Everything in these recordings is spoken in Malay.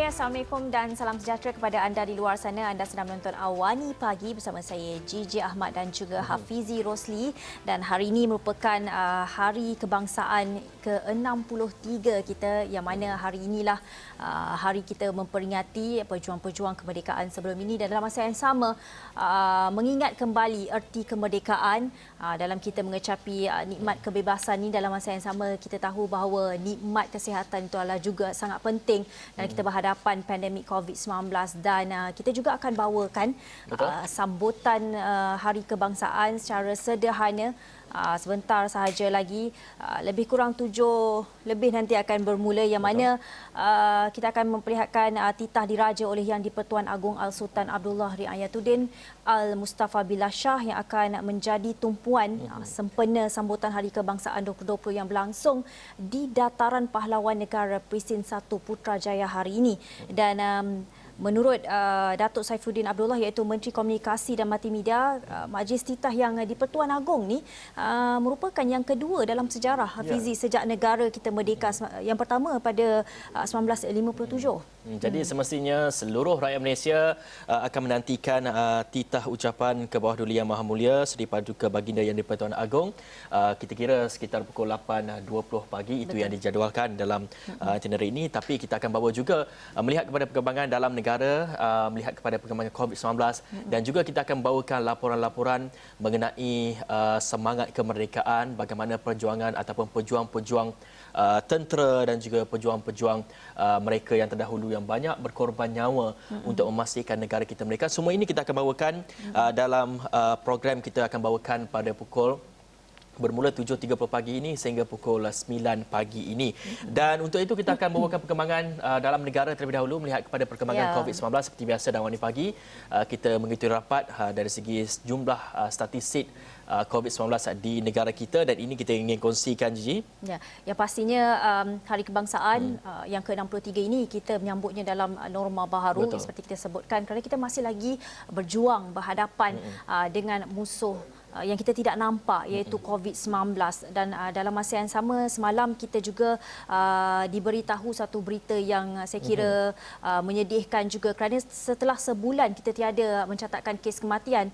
Okey, Assalamualaikum dan salam sejahtera kepada anda di luar sana. Anda sedang menonton Awani Pagi bersama saya JJ Ahmad dan juga Hafizi Rosli. Dan hari ini merupakan Hari Kebangsaan ke-63 kita, yang mana hari inilah hari kita memperingati pejuang-pejuang kemerdekaan sebelum ini, dan dalam masa yang sama mengingat kembali erti kemerdekaan dalam kita mengecapi nikmat kebebasan ini. Dalam masa yang sama kita tahu bahawa nikmat kesihatan itu adalah juga sangat penting dan kita berhadapan pandemik COVID-19, dan kita juga akan bawakan sambutan Hari Kebangsaan secara sederhana. Sebentar sahaja lagi, lebih kurang 7 lebih nanti akan bermula, yang mana kita akan memperlihatkan titah diraja oleh Yang di-Pertuan Agong Al-Sultan Abdullah Riayatuddin Al-Mustafa Billah Shah yang akan menjadi tumpuan sempena sambutan Hari Kebangsaan 2020 yang berlangsung di Dataran Pahlawan Negara Presin 1 Putrajaya hari ini. Dan menurut Datuk Saifuddin Abdullah, iaitu Menteri Komunikasi dan Multimedia, Majlis Titah Yang di-Pertuan Agong ni merupakan yang kedua dalam sejarah, Hafizi, sejak negara kita merdeka. Yang pertama pada 1957. Jadi semestinya seluruh rakyat Malaysia akan menantikan titah ucapan ke bawah Duli Yang Maha Mulia Seri Paduka Baginda Yang di-Pertuan Agong. Kita kira sekitar pukul 8.20 pagi, itu yang dijadualkan dalam itinerary ini. Tapi kita akan bawa juga melihat kepada perkembangan dalam negara, melihat kepada perkembangan COVID-19, dan juga kita akan bawakan laporan-laporan mengenai semangat kemerdekaan, bagaimana perjuangan ataupun pejuang-pejuang tentera dan juga pejuang-pejuang mereka yang terdahulu yang banyak berkorban nyawa untuk memastikan negara kita merdeka. Semua ini kita akan bawakan dalam program kita akan bawakan pada pukul bermula 7.30 pagi ini sehingga pukul 9 pagi ini. Dan untuk itu kita akan bawakan perkembangan dalam negara terlebih dahulu, melihat kepada perkembangan COVID-19 seperti biasa dalam Awani Pagi. Kita mengikuti rapat dari segi jumlah statistik COVID-19 di negara kita, dan ini kita ingin kongsikan, Gigi. Ya, yang pastinya Hari Kebangsaan yang ke-63 ini kita menyambutnya dalam norma baharu. Seperti kita sebutkan, kerana kita masih lagi berjuang berhadapan dengan musuh yang kita tidak nampak, iaitu COVID-19. Dan dalam masa yang sama, semalam kita juga diberitahu satu berita yang saya kira menyedihkan juga, kerana setelah sebulan kita tiada mencatatkan kes kematian,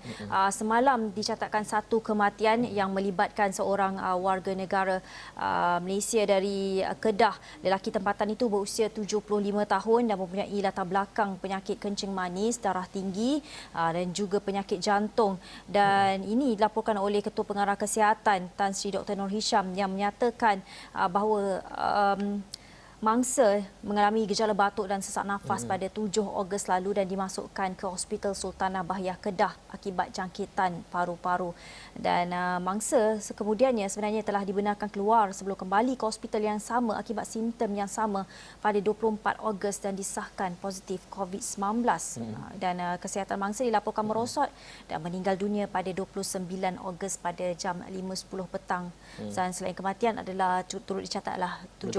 semalam dicatatkan satu kematian yang melibatkan seorang warga negara Malaysia dari Kedah. Lelaki tempatan itu berusia 75 tahun dan mempunyai latar belakang penyakit kencing manis, darah tinggi dan juga penyakit jantung. Dan ini dilaporkan oleh Ketua Pengarah Kesihatan Tan Sri Dr. Nur Hisham, yang menyatakan bahawa mangsa mengalami gejala batuk dan sesak nafas pada 7 Ogos lalu dan dimasukkan ke Hospital Sultanah Bahiyah Kedah akibat jangkitan paru-paru. Dan mangsa kemudiannya sebenarnya telah dibenarkan keluar sebelum kembali ke hospital yang sama akibat simptom yang sama pada 24 Ogos dan disahkan positif COVID-19. Dan kesihatan mangsa dilaporkan merosot dan meninggal dunia pada 29 Ogos pada jam 5.10 petang. Dan selain kematian adalah turut dicatatlah 17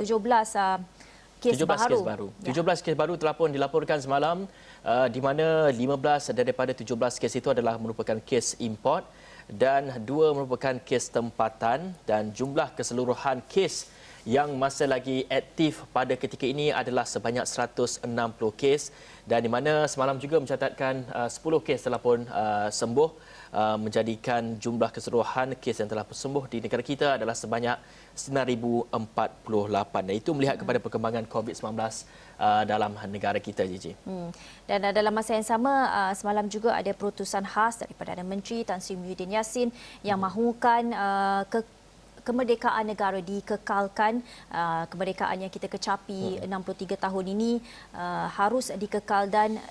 kes baru. 17 kes baru telah pun dilaporkan semalam, di mana 15 daripada 17 kes itu adalah merupakan kes import dan 2 merupakan kes tempatan, dan jumlah keseluruhan kes yang masih lagi aktif pada ketika ini adalah sebanyak 160 kes, dan di mana semalam juga mencatatkan 10 kes telah pun sembuh, menjadikan jumlah keseluruhan kes yang telah sembuh di negara kita adalah sebanyak 9,048. Dan itu melihat kepada perkembangan COVID-19 dalam negara kita, Gigi. Dan dalam masa yang sama, semalam juga ada perutusan khas daripada Perdana Menteri Tan Sri Muhyiddin Yassin yang mahukan kemerdekaan negara dikekalkan. Kemerdekaan yang kita kecapi 63 tahun ini harus dikekal, dan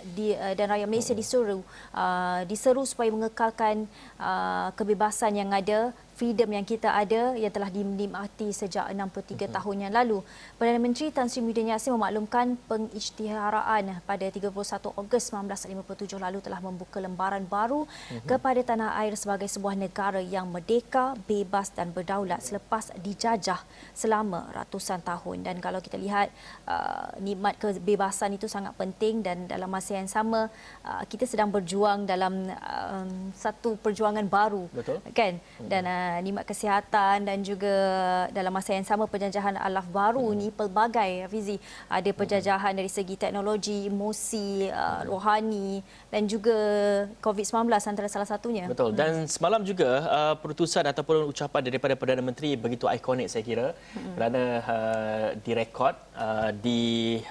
rakyat Malaysia diseru supaya mengekalkan kebebasan yang ada, freedom yang kita ada, yang telah dinikmati sejak 63 tahun yang lalu. Perdana Menteri Tan Sri Muhyiddin Yassin memaklumkan pengisytiharaan pada 31 Ogos 1957 lalu telah membuka lembaran baru kepada tanah air sebagai sebuah negara yang merdeka, bebas dan berdaulat selepas dijajah selama ratusan tahun. Dan kalau kita lihat, nikmat kebebasan itu sangat penting, dan dalam masa yang sama kita sedang berjuang dalam satu perjuangan baru. Betul. Kan? Dan nikmat kesihatan dan juga dalam masa yang sama penjajahan alaf baru ni pelbagai, Fizi. Ada penjajahan dari segi teknologi, emosi, rohani dan juga COVID-19 antara salah satunya. Betul. Dan semalam juga perutusan ataupun ucapan daripada Perdana Menteri begitu ikonik saya kira kerana direkod di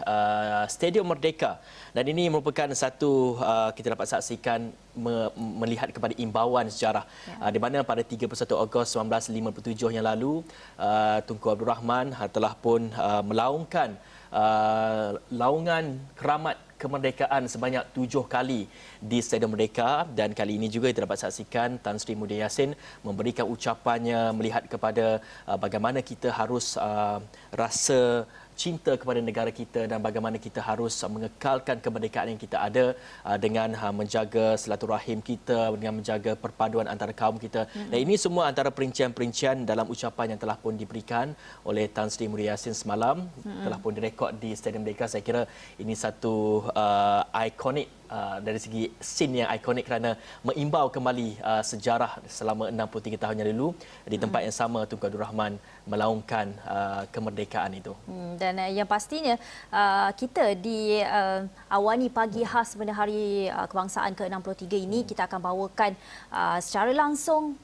Stadium Merdeka. Dan ini merupakan satu kita dapat saksikan melihat kepada imbauan sejarah di mana pada 31 Ogos 1957 yang lalu Tunku Abdul Rahman telah pun melaungkan laungan keramat kemerdekaan sebanyak 7 kali di Stadium Merdeka, dan kali ini juga kita dapat saksikan Tan Sri Muhyiddin Yassin memberikan ucapannya melihat kepada bagaimana kita harus rasa cinta kepada negara kita dan bagaimana kita harus mengekalkan kemerdekaan yang kita ada dengan menjaga silaturahim kita, dengan menjaga perpaduan antara kaum kita. Dan ini semua antara perincian-perincian dalam ucapan yang telah pun diberikan oleh Tan Sri Muhyiddin Yassin semalam, telah pun direkod di Stadium Merdeka. Saya kira ini satu ikonik dari segi scene yang ikonik kerana mengimbau kembali sejarah selama 63 tahun yang lalu di tempat yang sama Tunku Abdul Rahman melaungkan kemerdekaan itu. Dan yang pastinya kita di awani pagi khas pada Hari Kebangsaan ke-63 ini kita akan bawakan secara langsung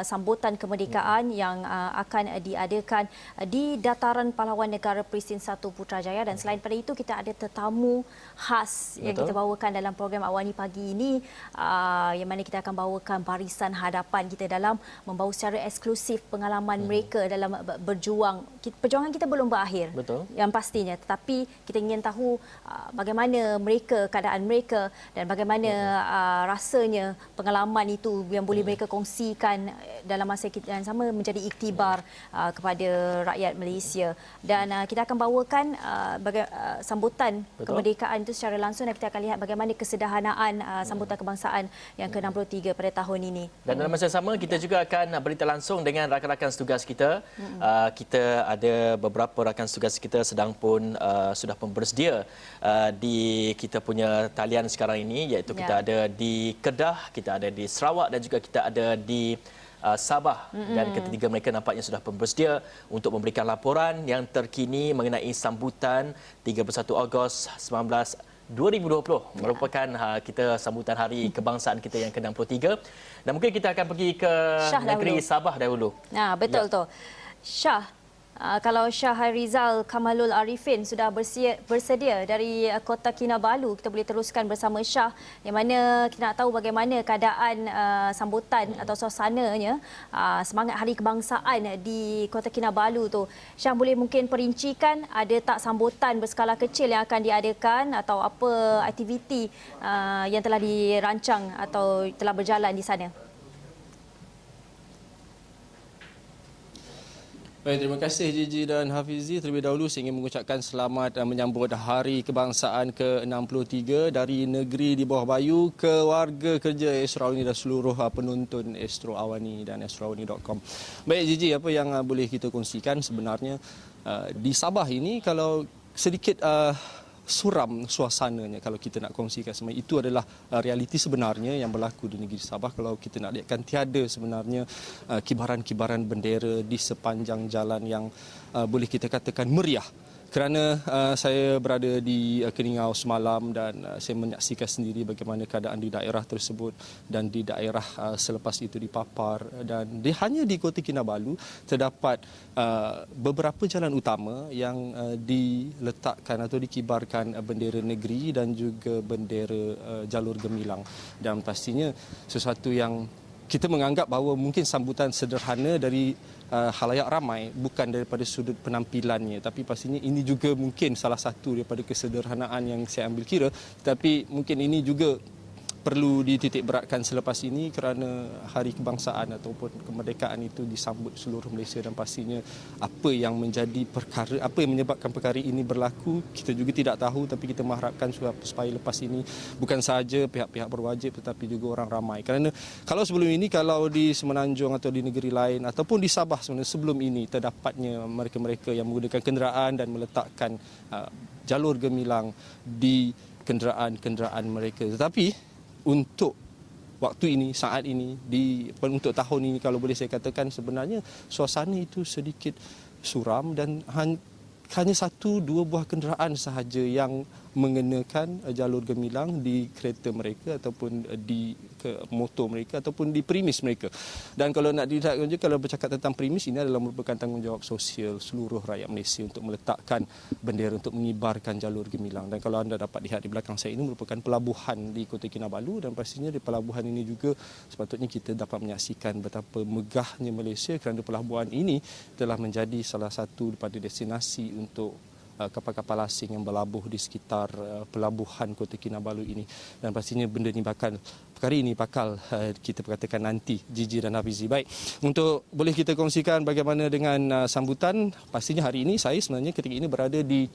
sambutan kemerdekaan yang akan diadakan di Dataran Pahlawan Negara Peristin 1 Putrajaya, dan selain pada itu kita ada tetamu khas yang kita bawakan dalam program Awani Pagi ini, yang mana kita akan bawakan barisan hadapan kita dalam membawa secara eksklusif pengalaman mereka dalam berjuang. Perjuangan kita belum berakhir. Betul. Yang pastinya, tetapi kita ingin tahu bagaimana mereka, keadaan mereka dan bagaimana rasanya pengalaman itu yang boleh mereka kongsikan dalam masa yang sama menjadi iktibar kepada rakyat Malaysia. Dan kita akan bawakan sambutan kemerdekaan itu secara langsung, dan kita akan lihat bagaimana kesederhanaan sambutan kebangsaan yang ke-63 pada tahun ini. Dan dalam masa yang sama kita juga akan berita langsung dengan rakan-rakan setugas kita. Kita ada beberapa rakan setugas kita sedang pun sudah pun bersedia di kita punya talian sekarang ini, iaitu kita ada di Kedah, kita ada di Sarawak dan juga kita ada di Sabah, dan ketiga mereka nampaknya sudah pun bersedia untuk memberikan laporan yang terkini mengenai sambutan 31 Ogos 2020 merupakan kita sambutan Hari Kebangsaan kita yang ke-63, dan mungkin kita akan pergi ke negeri Sabah dahulu. Betul tu. Syah, kalau Syah Hairizal Kamalul Arifin sudah bersedia dari Kota Kinabalu, kita boleh teruskan bersama Syah, yang mana kita nak tahu bagaimana keadaan sambutan atau suasananya semangat Hari Kebangsaan di Kota Kinabalu tu. Syah, boleh mungkin perincikan ada tak sambutan berskala kecil yang akan diadakan atau apa aktiviti yang telah dirancang atau telah berjalan di sana? Baik, terima kasih Gigi dan Hafizi. Terlebih dahulu saya ingin mengucapkan selamat menyambut Hari Kebangsaan ke-63 dari negeri di bawah bayu ke warga kerja Astro Awani dan seluruh penonton Astro Awani dan astroawani.com. Baik Gigi, apa yang boleh kita kongsikan sebenarnya di Sabah ini, kalau sedikit suram suasananya kalau kita nak kongsikan semua itu adalah realiti sebenarnya yang berlaku di negeri Sabah. Kalau kita nak lihatkan, tiada sebenarnya kibaran-kibaran bendera di sepanjang jalan yang boleh kita katakan meriah. Kerana saya berada di Keningau semalam dan saya menyaksikan sendiri bagaimana keadaan di daerah tersebut dan di daerah selepas itu di Papar, dan hanya di Kota Kinabalu terdapat beberapa jalan utama yang diletakkan atau dikibarkan bendera negeri dan juga bendera jalur gemilang, dan pastinya sesuatu yang kita menganggap bahawa mungkin sambutan sederhana dari khalayak ramai bukan daripada sudut penampilannya, tapi pastinya ini juga mungkin salah satu daripada kesederhanaan yang saya ambil kira, tapi mungkin ini juga perlu dititik beratkan selepas ini kerana Hari Kebangsaan ataupun kemerdekaan itu disambut seluruh Malaysia, dan pastinya apa yang menjadi perkara, apa yang menyebabkan perkara ini berlaku kita juga tidak tahu, tapi kita mengharapkan supaya lepas ini bukan sahaja pihak-pihak berwajib tetapi juga orang ramai. Kerana kalau sebelum ini, kalau di Semenanjung atau di negeri lain ataupun di Sabah sebenarnya sebelum ini terdapatnya mereka-mereka yang menggunakan kenderaan dan meletakkan jalur gemilang di kenderaan-kenderaan mereka, tetapi untuk waktu ini, saat ini, untuk tahun ini kalau boleh saya katakan sebenarnya suasana itu sedikit suram dan hanya 1-2 buah kenderaan sahaja yang mengenakan jalur gemilang di kereta mereka ataupun di motor mereka ataupun di premis mereka. Dan kalau nak dilihat juga, kalau bercakap tentang premis, ini adalah merupakan tanggungjawab sosial seluruh rakyat Malaysia untuk meletakkan bendera untuk mengibarkan jalur gemilang. Dan kalau anda dapat lihat di belakang saya, ini merupakan pelabuhan di Kota Kinabalu dan pastinya di pelabuhan ini juga sepatutnya kita dapat menyaksikan betapa megahnya Malaysia kerana pelabuhan ini telah menjadi salah satu daripada destinasi untuk kapal-kapal asing yang berlabuh di sekitar pelabuhan Kota Kinabalu ini. Dan pastinya benda ini perkara ini bakal kita perkatakan nanti, Gigi dan Hafizi. Baik, untuk boleh kita kongsikan bagaimana dengan sambutan, pastinya hari ini saya sebenarnya ketika ini berada di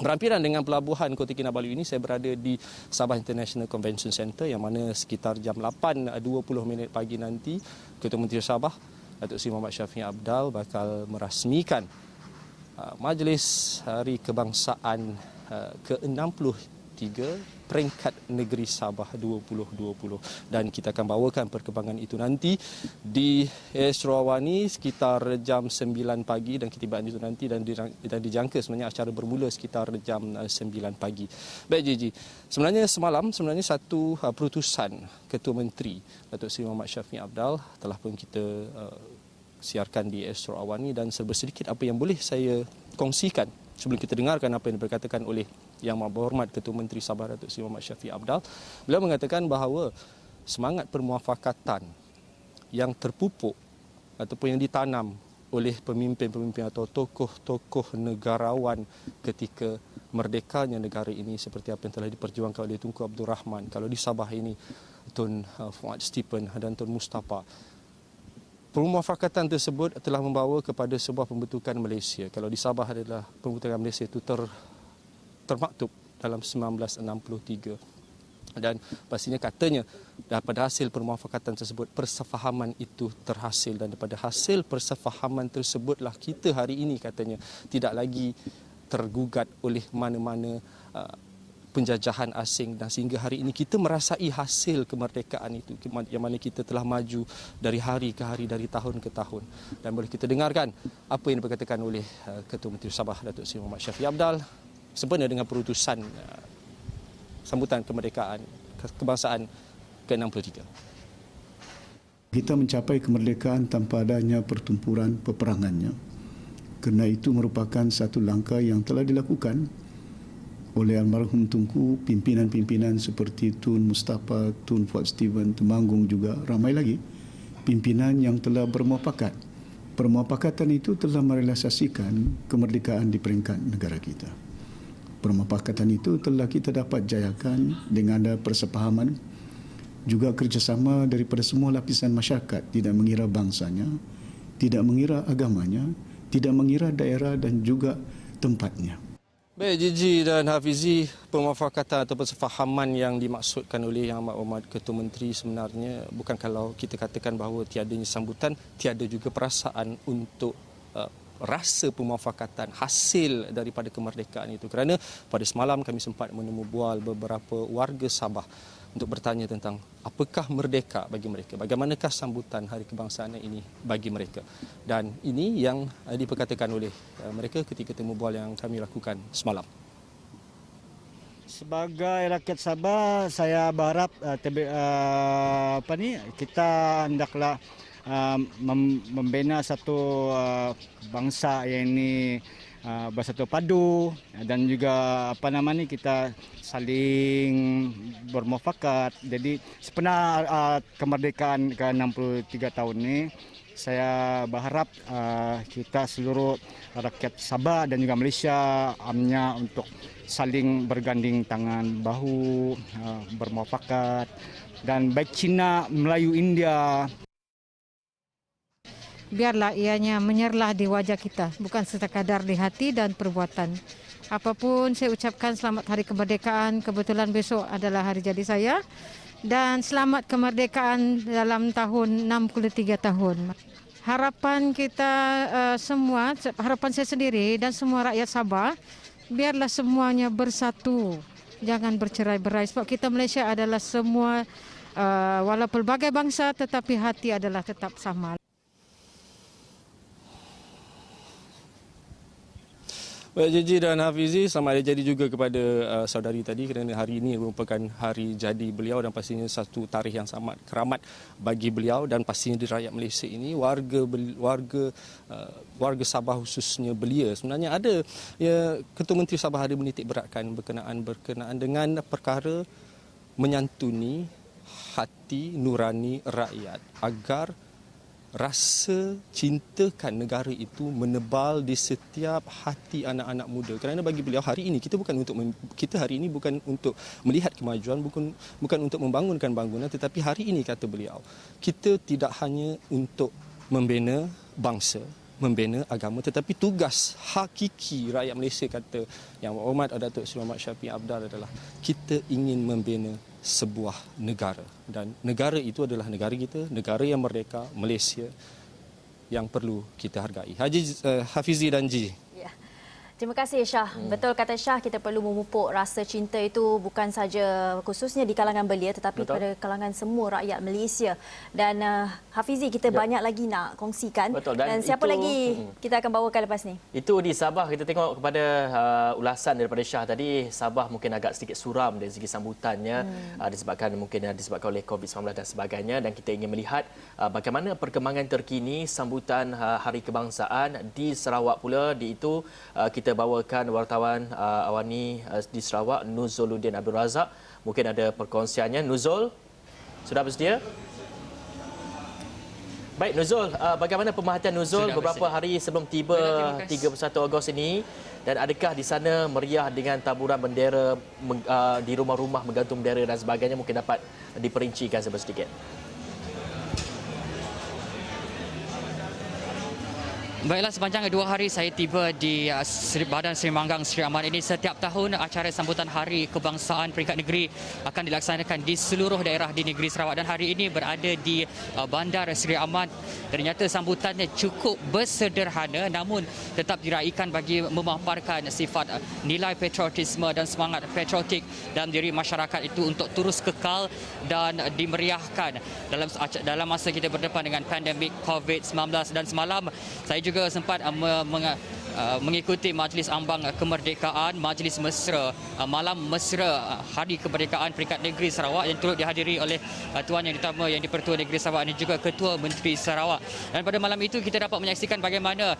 berhampiran dengan pelabuhan Kota Kinabalu ini. Saya berada di Sabah International Convention Center yang mana sekitar jam 8.20 pagi nanti Ketua Menteri Sabah Datuk Seri Mohamad Shafie Apdal bakal merasmikan Majlis Hari Kebangsaan ke-63 peringkat negeri Sabah 2020 dan kita akan bawakan perkembangan itu nanti di Astro Awani sekitar jam 9 pagi dan ketibaan itu nanti dan dijangka sebenarnya acara bermula sekitar jam 9 pagi. Baik Gigi, sebenarnya semalam satu perutusan Ketua Menteri Datuk Seri Mohamad Shafie Apdal telah pun kita siarkan di Astro Awani dan sedikit apa yang boleh saya kongsikan sebelum kita dengarkan apa yang diberkatakan oleh Yang Berhormat Ketua Menteri Sabah Datuk Seri Mohamad Shafie Apdal. Beliau mengatakan bahawa semangat permuafakatan yang terpupuk ataupun yang ditanam oleh pemimpin-pemimpin atau tokoh-tokoh negarawan ketika merdekanya negara ini seperti apa yang telah diperjuangkan oleh Tunku Abdul Rahman, kalau di Sabah ini Tun Fuad Stephen dan Tun Mustafa. Permuafakatan tersebut telah membawa kepada sebuah pembentukan Malaysia. Kalau di Sabah adalah pembentukan Malaysia itu termaktub dalam 1963. Dan pastinya katanya daripada hasil permuafakatan tersebut persefahaman itu terhasil dan daripada hasil persefahaman tersebutlah kita hari ini katanya tidak lagi tergugat oleh mana-mana penjajahan asing dan sehingga hari ini kita merasai hasil kemerdekaan itu yang mana kita telah maju dari hari ke hari, dari tahun ke tahun. Dan boleh kita dengarkan apa yang diperkatakan oleh Ketua Menteri Sabah Datuk Seri Mohamad Shafie Apdal sempena dengan perutusan sambutan kemerdekaan kebangsaan ke-63. Kita mencapai kemerdekaan tanpa adanya pertempuran peperangannya. Kerana itu merupakan satu langkah yang telah dilakukan oleh almarhum Tunku, pimpinan-pimpinan seperti Tun Mustafa, Tun Fuad Stephen, Temanggung juga ramai lagi pimpinan yang telah bermuafakat. Permuafakatan itu telah merealisasikan kemerdekaan di peringkat negara kita. Permuafakatan itu telah kita dapat jayakan dengan ada persepahaman juga kerjasama daripada semua lapisan masyarakat, tidak mengira bangsanya, tidak mengira agamanya, tidak mengira daerah dan juga tempatnya. Baik, Gigi dan Hafizi, permuafakatan atau persefahaman yang dimaksudkan oleh Yang Amat Berhormat Ketua Menteri sebenarnya bukan kalau kita katakan bahawa tiadanya sambutan, tiada juga perasaan untuk rasa permuafakatan hasil daripada kemerdekaan itu. Kerana pada semalam kami sempat menemu bual beberapa warga Sabah untuk bertanya tentang apakah merdeka bagi mereka, bagaimanakah sambutan Hari Kebangsaan ini bagi mereka. Dan ini yang diperkatakan oleh mereka ketika temu bual yang kami lakukan semalam. Sebagai rakyat Sabah, saya berharap kita hendaklah membina satu bangsa yang ini bersatu padu dan juga kita saling bermuafakat. Jadi sebenarnya kemerdekaan ke-63 tahun ini saya berharap kita seluruh rakyat Sabah dan juga Malaysia amnya untuk saling berganding tangan bahu, bermuafakat dan baik Cina, Melayu, India. Biarlah ianya menyerlah di wajah kita, bukan sekadar di hati dan perbuatan. Apapun saya ucapkan selamat Hari Kemerdekaan, kebetulan besok adalah hari jadi saya. Dan selamat kemerdekaan dalam tahun 63 tahun. Harapan kita semua, harapan saya sendiri dan semua rakyat Sabah, biarlah semuanya bersatu. Jangan bercerai-berai sebab kita Malaysia adalah semua Walau pelbagai bangsa tetapi hati adalah tetap sama. Baik, Gigi dan Hafizi, selamat hari jadi juga kepada saudari tadi kerana hari ini merupakan hari jadi beliau dan pastinya satu tarikh yang sangat keramat bagi beliau dan pastinya di rakyat Malaysia ini warga Sabah khususnya belia. Sebenarnya ada Ketua Menteri Sabah ada menitik beratkan berkenaan dengan perkara menyantuni hati nurani rakyat agar rasa cintakan negara itu menebal di setiap hati anak-anak muda. Kerana bagi beliau hari ini kita hari ini bukan untuk melihat kemajuan, bukan untuk membangunkan bangunan, tetapi hari ini kata beliau, kita tidak hanya untuk membina bangsa, membina agama, tetapi tugas hakiki rakyat Malaysia kata Yang Berhormat Datuk Seri Muhammad Shafie Apdal adalah kita ingin membina sebuah negara dan negara itu adalah negara kita, negara yang merdeka, Malaysia yang perlu kita hargai. Hafizi dan Ji. Ya. Terima kasih Syah. Betul kata Syah, kita perlu memupuk rasa cinta itu bukan saja khususnya di kalangan belia tetapi pada kalangan semua rakyat Malaysia. Dan Hafizi, kita banyak lagi nak kongsikan. Betul. Dan siapa lagi kita akan bawakan lepas ni? Itu di Sabah, kita tengok kepada ulasan daripada Syah tadi, Sabah mungkin agak sedikit suram dari segi sambutannya disebabkan oleh COVID-19 dan sebagainya, dan kita ingin melihat bagaimana perkembangan terkini sambutan Hari Kebangsaan di Sarawak pula. Di itu kita bawakan wartawan awani di Sarawak, Nuzuluddin Abdul Razak. Mungkin ada perkongsiannya. Nuzul, sudah bersedia? Baik Nuzul, bagaimana pemerhatian Nuzul beberapa hari sebelum tiba 31 Ogos ini, dan adakah di sana meriah dengan taburan bendera di rumah-rumah menggantung bendera dan sebagainya? Mungkin dapat diperincikan sedikit. Baiklah, sepanjang 2 hari saya tiba di Badan Seri Manggang Seri Aman ini. Setiap tahun acara sambutan Hari Kebangsaan peringkat negeri akan dilaksanakan di seluruh daerah di negeri Sarawak, dan hari ini berada di Bandar Seri Aman. Ternyata sambutannya cukup bersederhana namun tetap diraikan bagi memaparkan sifat nilai patriotisme dan semangat patriotik dalam diri masyarakat itu untuk terus kekal dan dimeriahkan dalam masa kita berdepan dengan pandemik COVID-19. Dan semalam saya juga sempat mengikuti majlis ambang kemerdekaan, majlis mesra, malam mesra Hari Kemerdekaan peringkat negeri Sarawak yang turut dihadiri oleh Tuan Yang Ditama Yang di-Pertua Negeri Sarawak dan juga Ketua Menteri Sarawak. Dan pada malam itu kita dapat menyaksikan bagaimana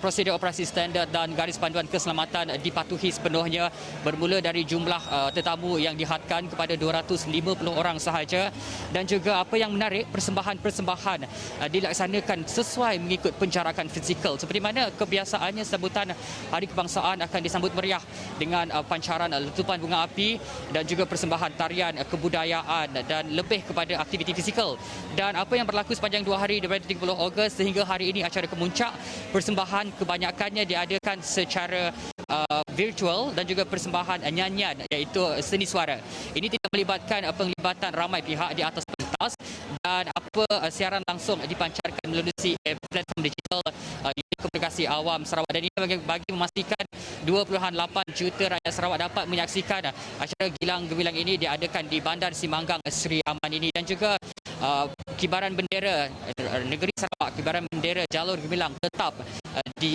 prosedur operasi standard dan garis panduan keselamatan dipatuhi sepenuhnya, bermula dari jumlah tetamu yang dihadkan kepada 250 orang sahaja, dan juga apa yang menarik, persembahan-persembahan dilaksanakan sesuai mengikut penjarakan fizikal. Seperti mana kebiasaannya, sambutan Hari Kebangsaan akan disambut meriah dengan pancaran letupan bunga api dan juga persembahan tarian kebudayaan dan lebih kepada aktiviti fizikal. Dan apa yang berlaku sepanjang 2 hari daripada 30 Ogos sehingga hari ini acara kemuncak, persembahan kebanyakannya diadakan secara virtual dan juga persembahan nyanyian iaitu seni suara. Ini tidak melibatkan penglibatan ramai pihak di atas pentas, dan siaran langsung dipancarkan melalui platform digital di Komunikasi Awam Sarawak, dan ini bagi memastikan 2.8 juta rakyat Sarawak dapat menyaksikan acara gilang gemilang ini diadakan di Bandar Simanggang Seri Aman ini. Dan juga kibaran bendera negeri Sarawak, kibaran bendera jalur gemilang tetap di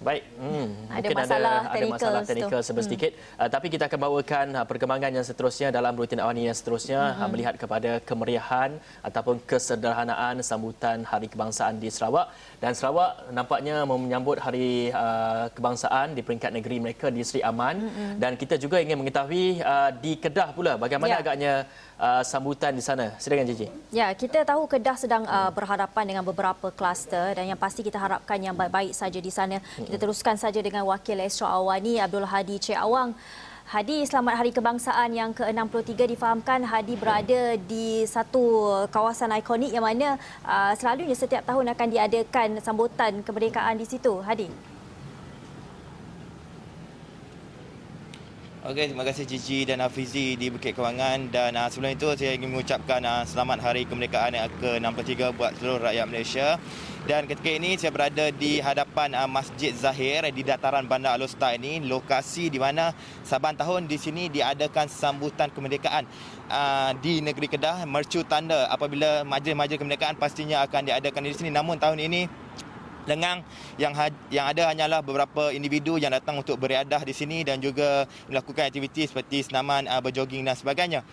Baik, mungkin ada masalah teknikal sedikit. Tapi kita akan bawakan perkembangan yang seterusnya dalam rutin awani yang seterusnya, melihat kepada kemeriahan ataupun kesederhanaan sambutan Hari Kebangsaan di Sarawak. Dan Sarawak nampaknya menyambut Hari Kebangsaan di peringkat negeri mereka di Seri Aman. Dan kita juga ingin mengetahui di Kedah pula bagaimana agaknya sambutan di sana. Silakan Gigi. Ya, kita tahu Kedah sedang berhadapan dengan beberapa kluster, dan yang pasti kita harapkan yang baik-baik saja di sana. Kita teruskan saja dengan Wakil Astro Awani Abdul Hadi Cik Awang. Hadi, selamat Hari Kebangsaan yang ke-63. Difahamkan Hadi berada di satu kawasan ikonik yang mana selalunya setiap tahun akan diadakan sambutan kemerdekaan di situ. Hadi. Okey, terima kasih Cici dan Hafizi di Bukit Kewangan. Dan sebelum itu saya ingin mengucapkan selamat Hari Kemerdekaan yang ke-63 buat seluruh rakyat Malaysia. Dan ketika ini saya berada di hadapan Masjid Zahir di dataran Bandar Alor-Star ini, lokasi di mana saban tahun di sini diadakan sambutan kemerdekaan di negeri Kedah. Mercu tanda apabila majlis-majlis kemerdekaan pastinya akan diadakan di sini. Namun tahun ini lengang, yang ada hanyalah beberapa individu yang datang untuk beriadah di sini dan juga melakukan aktiviti seperti senaman berjoging dan sebagainya.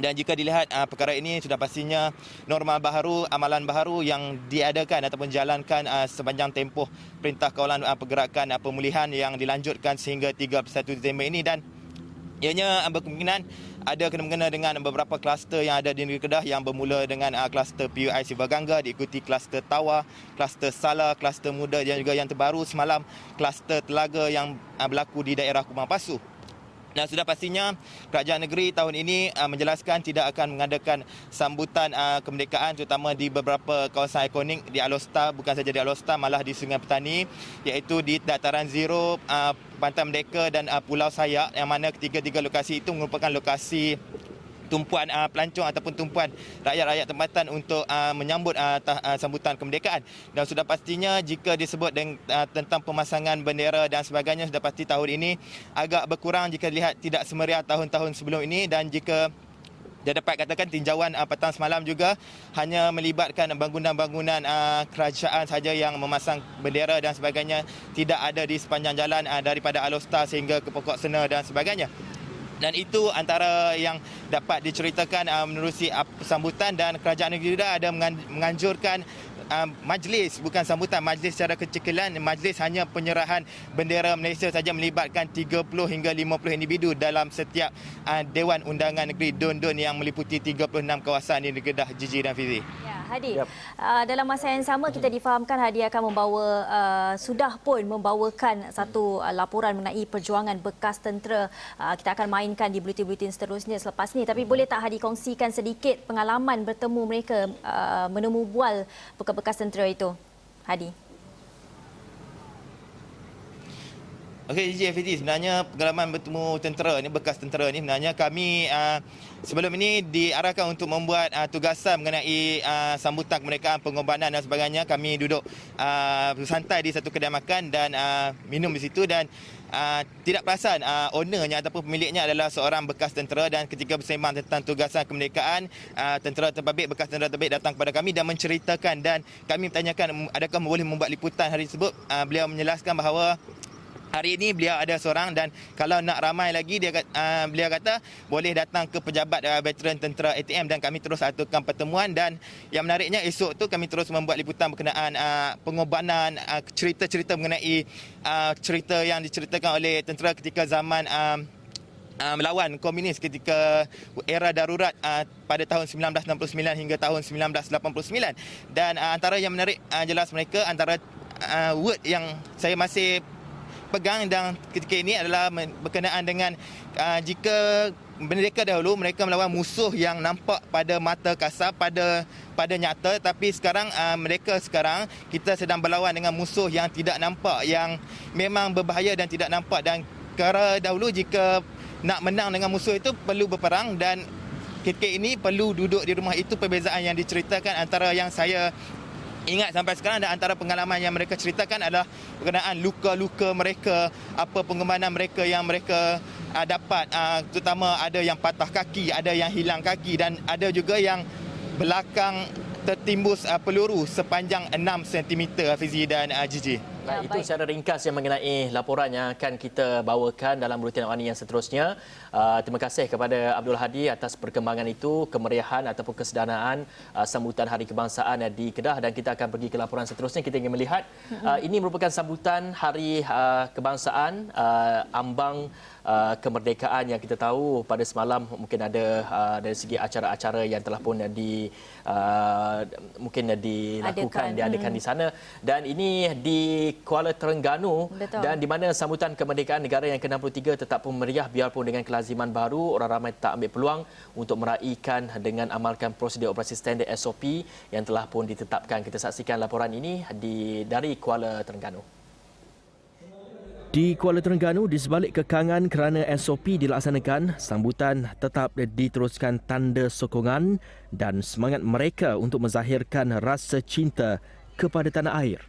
Dan jika dilihat perkara ini sudah pastinya norma baharu, amalan baharu yang diadakan ataupun dijalankan sepanjang tempoh Perintah Kawalan Pergerakan Pemulihan yang dilanjutkan sehingga 31 Disember ini, dan ianya berkemungkinan ada kena-mengena dengan beberapa kluster yang ada di negeri Kedah yang bermula dengan kluster PUI Sivagangga, diikuti kluster Tawa, kluster Sala, kluster Muda dan juga yang terbaru semalam kluster Telaga yang berlaku di daerah Kumang Pasu. Dan sudah pastinya kerajaan negeri tahun ini menjelaskan tidak akan mengadakan sambutan kemerdekaan terutama di beberapa kawasan ikonik di Alor-Star, bukan saja di Alor-Star, malah di Sungai Petani, iaitu di dataran Zero, Pantai Merdeka dan Pulau Sayak, yang mana ketiga-tiga lokasi itu merupakan lokasi tumpuan pelancong ataupun tumpuan rakyat-rakyat tempatan untuk menyambut sambutan kemerdekaan. Dan sudah pastinya jika disebut tentang pemasangan bendera dan sebagainya, sudah pasti tahun ini agak berkurang jika dilihat tidak semeriah tahun-tahun sebelum ini. Dan jika dia dapat katakan tinjauan petang semalam juga hanya melibatkan bangunan-bangunan kerajaan saja yang memasang bendera dan sebagainya, tidak ada di sepanjang jalan daripada Alor-Star sehingga ke Pokok Sena dan sebagainya. Dan itu antara yang dapat diceritakan menerusi sambutan, dan kerajaan negeri ada menganjurkan majlis, bukan sambutan, majlis secara kecekalan. Majlis hanya penyerahan bendera Malaysia saja melibatkan 30 hingga 50 individu dalam setiap Dewan Undangan Negeri DUN yang meliputi 36 kawasan di Negeri Kedah, Gigi dan Fizi. Ya, Hadi, dalam masa yang sama kita difahamkan Hadi akan membawa, sudah pun membawakan satu laporan mengenai perjuangan bekas tentera. Kita akan mainkan di buletin-buletin seterusnya selepas ni. Tapi boleh tak Hadi kongsikan sedikit pengalaman bertemu mereka, menemu bual bekas tentera itu, Hadi? Okey, Gigi Fizi, sebenarnya pengalaman bertemu tentera ni, bekas tentera ni, sebenarnya kami sebelum ini diarahkan untuk membuat tugasan mengenai sambutan kemerdekaan, pengorbanan dan sebagainya. Kami duduk bersantai di satu kedai makan dan minum di situ, dan tidak perasan ownernya ataupun pemiliknya adalah seorang bekas tentera. Dan ketika bersembang tentang tugasan kemerdekaan, tentera terbabit, bekas tentera terbabit datang kepada kami dan menceritakan, dan kami bertanyakan adakah boleh membuat liputan hari tersebut. Beliau menjelaskan bahawa hari ini beliau ada seorang, dan kalau nak ramai lagi beliau kata boleh datang ke pejabat veteran tentera ATM, dan kami terus aturkan pertemuan. Dan yang menariknya esok tu kami terus membuat liputan berkenaan pengorbanan, cerita-cerita mengenai cerita yang diceritakan oleh tentera ketika zaman melawan komunis ketika era darurat pada tahun 1969 hingga tahun 1989. Dan antara yang menarik jelas mereka, antara word yang saya masih pegang dan ketika ini adalah berkenaan dengan jika mereka dahulu mereka melawan musuh yang nampak pada mata kasar, pada nyata, tapi sekarang kita sedang berlawan dengan musuh yang tidak nampak, yang memang berbahaya dan tidak nampak. Dan kerana dahulu jika nak menang dengan musuh itu perlu berperang, dan ketika ini perlu duduk di rumah. Itu perbezaan yang diceritakan antara yang saya ingat sampai sekarang, dan antara pengalaman yang mereka ceritakan adalah berkenaan luka-luka mereka, apa pengorbanan mereka yang mereka dapat, terutama ada yang patah kaki, ada yang hilang kaki, dan ada juga yang belakang tertimbus peluru sepanjang 6 cm, Hafizi dan Gigi. Baik, itu secara ringkas yang mengenai laporan yang akan kita bawakan dalam buletin awani yang seterusnya. Terima kasih kepada Abdul Hadi atas perkembangan itu, kemeriahan ataupun kesedaran sambutan Hari Kebangsaan di Kedah. Dan kita akan pergi ke laporan seterusnya. Kita ingin melihat ini merupakan sambutan Hari Kebangsaan, ambang kemerdekaan yang kita tahu pada semalam mungkin ada dari segi acara-acara yang telah pun diadakan di sana, dan ini di Kuala Terengganu. Betul. Dan di mana sambutan kemerdekaan negara yang ke-63 tetap pun meriah biarpun dengan kelaziman baru. Orang ramai tak ambil peluang untuk meraihkan dengan amalkan prosedur operasi standard SOP yang telah pun ditetapkan. Kita saksikan laporan ini dari Kuala Terengganu. Di Kuala Terengganu, di sebalik kekangan kerana SOP dilaksanakan, sambutan tetap diteruskan tanda sokongan dan semangat mereka untuk menzahirkan rasa cinta kepada tanah air.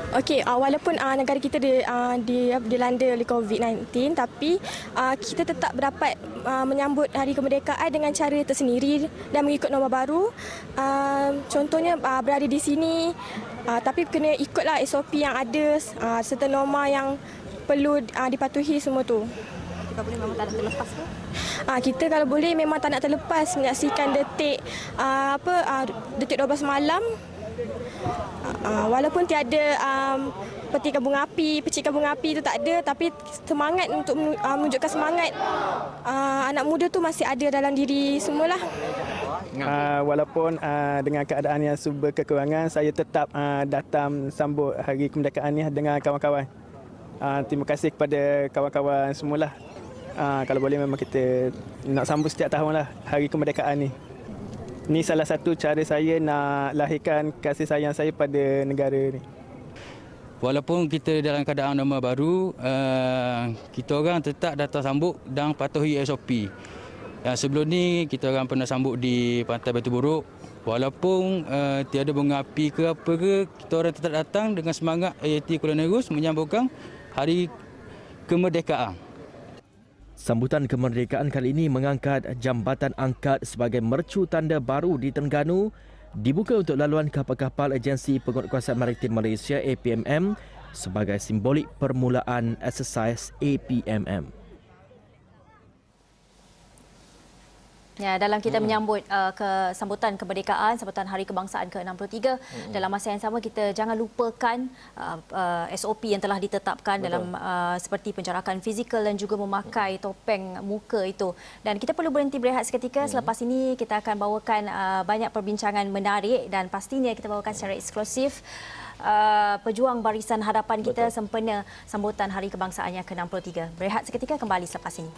Okey, walaupun negara kita dilanda oleh COVID-19, tapi kita tetap dapat menyambut Hari Kemerdekaan dengan cara tersendiri dan mengikut norma baru. Contohnya berada di sini, tapi kena ikutlah SOP yang ada, serta norma yang perlu dipatuhi semua tu. Kita boleh memang tak nak terlepas ke? Kita kalau boleh memang tak nak terlepas menyaksikan detik detik 12 malam. Walaupun tiada petikan bunga api, percikan bunga api itu tak ada, tapi semangat untuk menunjukkan semangat anak muda tu masih ada dalam diri semualah. Walaupun dengan keadaan yang serba kekurangan, saya tetap datang sambut Hari Kemerdekaan ni dengan kawan-kawan. Terima kasih kepada kawan-kawan semualah. Kalau boleh memang kita nak sambut setiap tahun lah Hari Kemerdekaan ni. Ini salah satu cara saya nak lahirkan kasih sayang saya pada negara ni. Walaupun kita dalam keadaan norma baru, kita orang tetap datang sambut dan patuhi SOP. Sebelum ni kita orang pernah sambut di Pantai Batu Buruk. Walaupun tiada bunga api ke apa ke, kita orang tetap datang dengan semangat AAT Kuala Nerus menyambutkan Hari Kemerdekaan. Sambutan kemerdekaan kali ini mengangkat jambatan angkat sebagai mercu tanda baru di Terengganu dibuka untuk laluan kapal-kapal Agensi Penguatkuasaan Maritim Malaysia APMM sebagai simbolik permulaan exercise APMM. Ya, dalam kita menyambut sambutan kemerdekaan, sambutan Hari Kebangsaan ke-63, dalam masa yang sama kita jangan lupakan SOP yang telah ditetapkan. Betul. Dalam seperti penjarakan fizikal dan juga memakai topeng muka itu. Dan kita perlu berhenti berehat seketika. Selepas ini kita akan bawakan banyak perbincangan menarik dan pastinya kita bawakan secara eksklusif pejuang barisan hadapan kita sempena sambutan Hari Kebangsaan yang ke-63. Berehat seketika, kembali selepas ini.